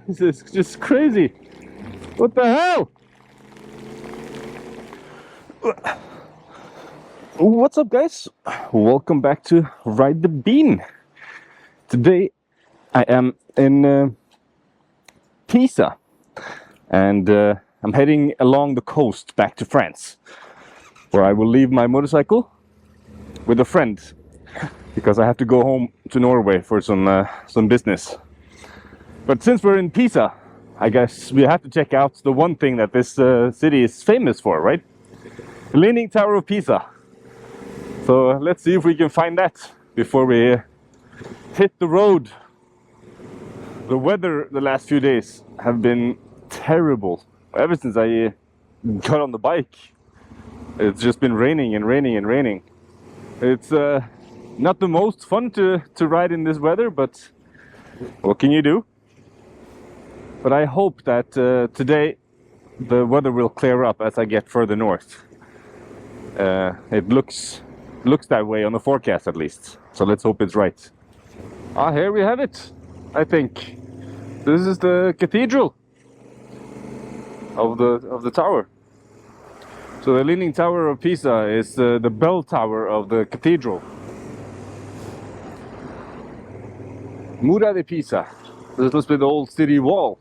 This is just crazy. What the hell? What's up, guys? Welcome back to Ride the Bean. Today I am in Pisa, and I'm heading along the coast back to France, where I will leave my motorcycle with a friend, because I have to go home to Norway for some business. But since we're in Pisa, I guess we have to check out the one thing that this city is famous for, right? The Leaning Tower of Pisa. So let's see if we can find that before we hit the road. The weather the last few days have been terrible. Ever since I got on the bike, it's just been raining and raining and raining. It's not the most fun to ride in this weather, but what can you do? But I hope that today the weather will clear up as I get further north. It looks that way on the forecast, at least. So let's hope it's right. Ah, here we have it. I think this is the cathedral of the tower. So the Leaning Tower of Pisa is the bell tower of the cathedral. Mura di Pisa. This must be the old city wall.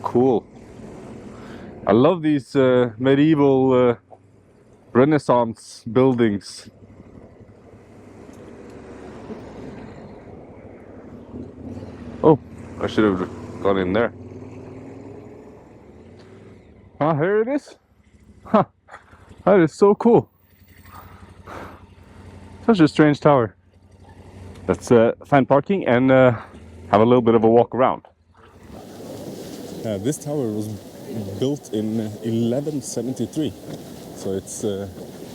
Cool. I love these medieval Renaissance buildings. Oh, I should have gone in there. Ah, here it is. Huh. That is so cool. Such a strange tower. Let's find parking and have a little bit of a walk around. This tower was built in 1173, so it's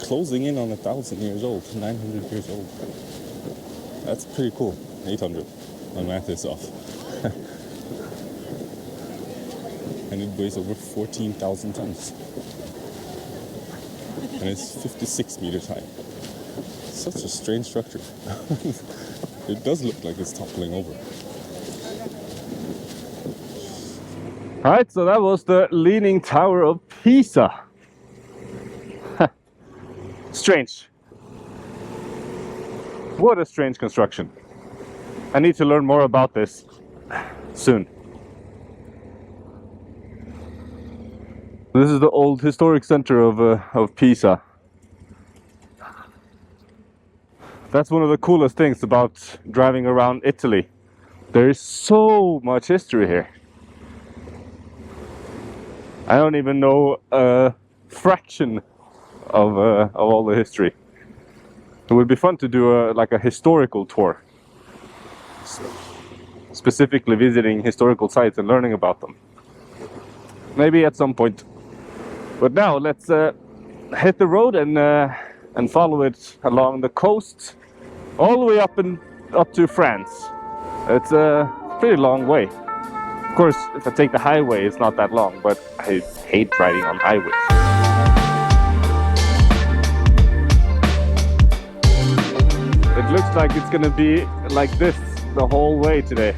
closing in on 1,000 years old, 900 years old. That's pretty cool. 800. My math is off. And it weighs over 14,000 tons. And it's 56 meters high. Such a strange structure. It does look like it's toppling over. Alright, so that was the Leaning Tower of Pisa. Strange. What a strange construction. I need to learn more about this soon. This is the old historic center of Pisa. That's one of the coolest things about driving around Italy. There is so much history here. I don't even know a fraction of all the history. It would be fun to do like a historical tour, specifically visiting historical sites and learning about them. Maybe at some point. But now let's hit the road and follow it along the coast, all the way up to France. It's a pretty long way. Of course, if I take the highway, it's not that long, but I hate riding on highways. It looks like it's gonna be like this the whole way today.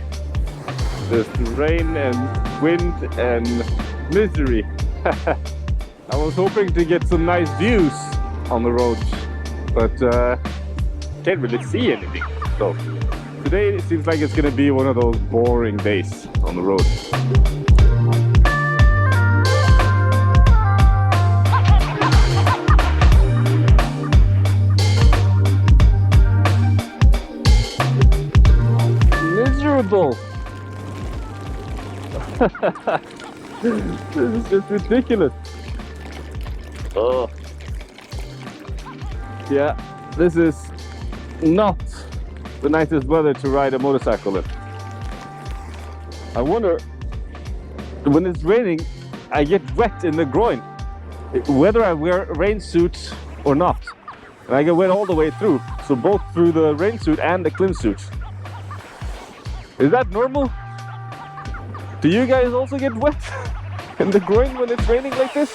There's rain and wind and misery. I was hoping to get some nice views on the road, but can't really see anything. So today it seems like it's gonna be one of those boring days on the road. Miserable! This is just ridiculous. Oh. Yeah, this is not the nicest weather to ride a motorcycle in. I wonder, when it's raining, I get wet in the groin, whether I wear a rain suit or not. And I get wet all the way through, so both through the rain suit and the clean suit. Is that normal? Do you guys also get wet in the groin when it's raining like this?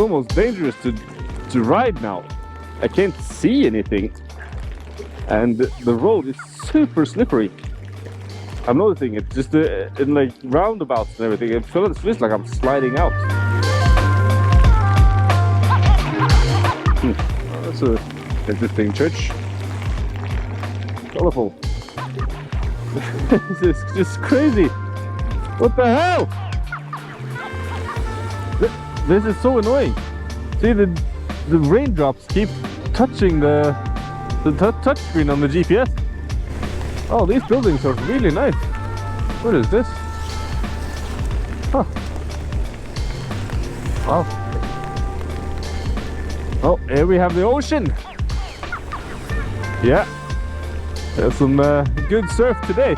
almost dangerous to ride now. I can't see anything, and the road is super slippery. I'm noticing it just in like roundabouts and everything. It feels like I'm sliding out. Oh, that's a interesting church. Colorful. This is just crazy. What the hell? This is so annoying. See, the raindrops keep touching the touchscreen on the GPS. Oh, these buildings are really nice. What is this? Huh. Wow. Oh, here we have the ocean. Yeah. There's some good surf today.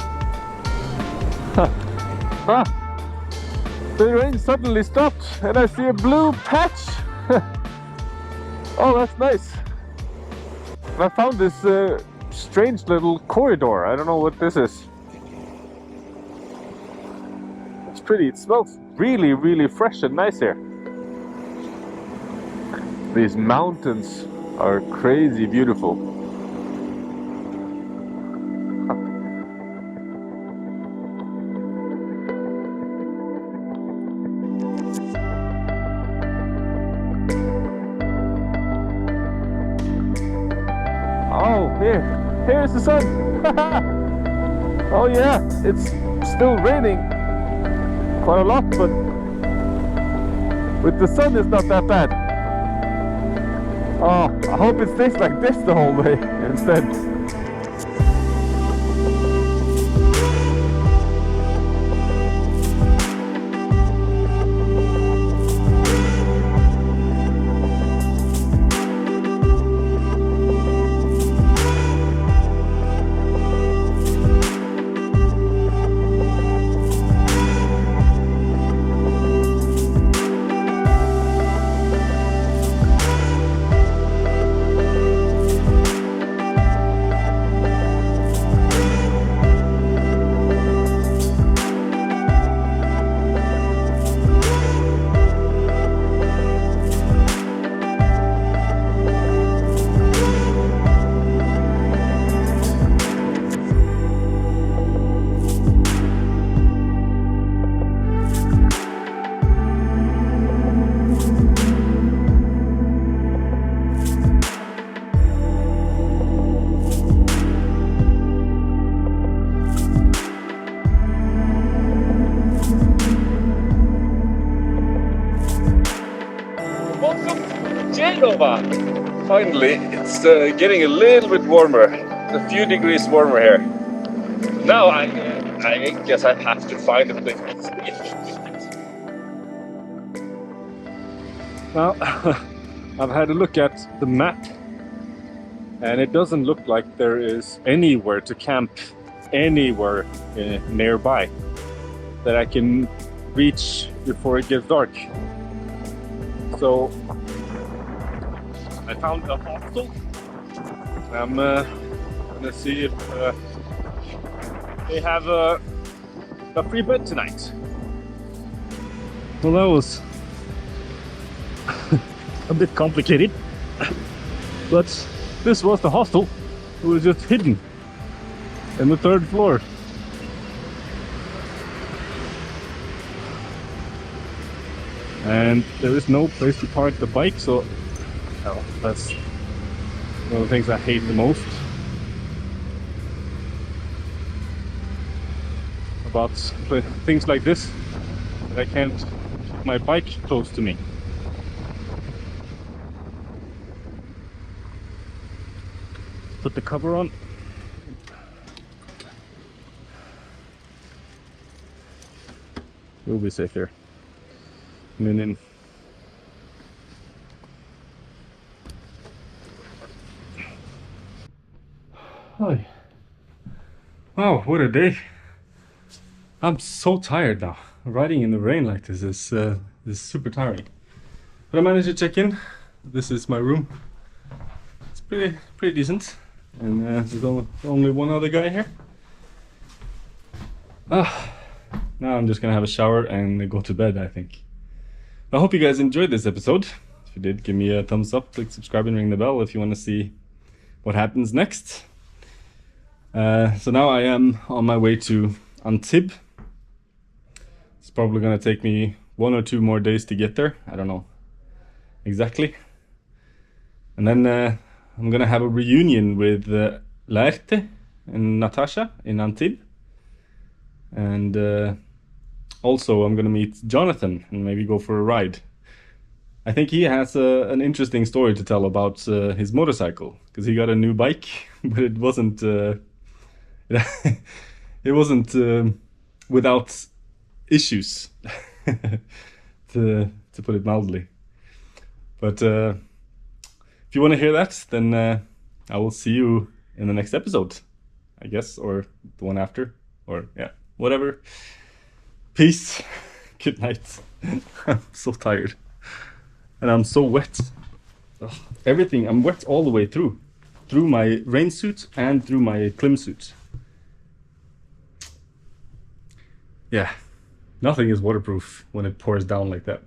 Huh. The rain suddenly stopped and I see a blue patch. Oh, that's nice. I found this strange little corridor. I don't know what this is. It's pretty. It smells really, really fresh and nice here. These mountains are crazy beautiful. Oh, here's the sun. Oh yeah, it's still raining quite a lot, but with the sun it's not that bad. Oh, I hope it stays like this the whole way instead. Genova. Finally, it's getting a little bit warmer. It's a few degrees warmer here. Now I guess I have to find a place to sleep. Now, I've had a look at the map, and it doesn't look like there is anywhere to camp anywhere nearby that I can reach before it gets dark. So I found a hostel. I'm gonna see if they have a free bed tonight. Well, that was a bit complicated, but this was the hostel. It was just hidden in the third floor. And there is no place to park the bike, so that's one of the things I hate the most about things like this, that I can't keep my bike close to me. Put the cover on. We'll be safe here. In. Hi. Wow, what a day. I'm so tired now. Riding in the rain like this is super tiring. But I managed to check in. This is my room. It's pretty decent. And there's only one other guy here. Now I'm just gonna have a shower and go to bed, I think. I hope you guys enjoyed this episode. If you did, give me a thumbs up, click subscribe and ring the bell if you want to see what happens next. So now I am on my way to Antibes. It's probably going to take me 1 or 2 more days to get there. I don't know exactly. And then I'm going to have a reunion with Laerte and Natasha in Antibes. And also I'm going to meet Jonathan and maybe go for a ride. I think he has an interesting story to tell about his motorcycle, because he got a new bike, but it wasn't it wasn't without issues, to put it mildly. But if you want to hear that, then I will see you in the next episode, I guess, or the one after, or yeah, whatever. Peace. Good night. I'm so tired. And I'm so wet. Ugh, everything, I'm wet all the way through my rain suit and through my Klim suit. Yeah, nothing is waterproof when it pours down like that.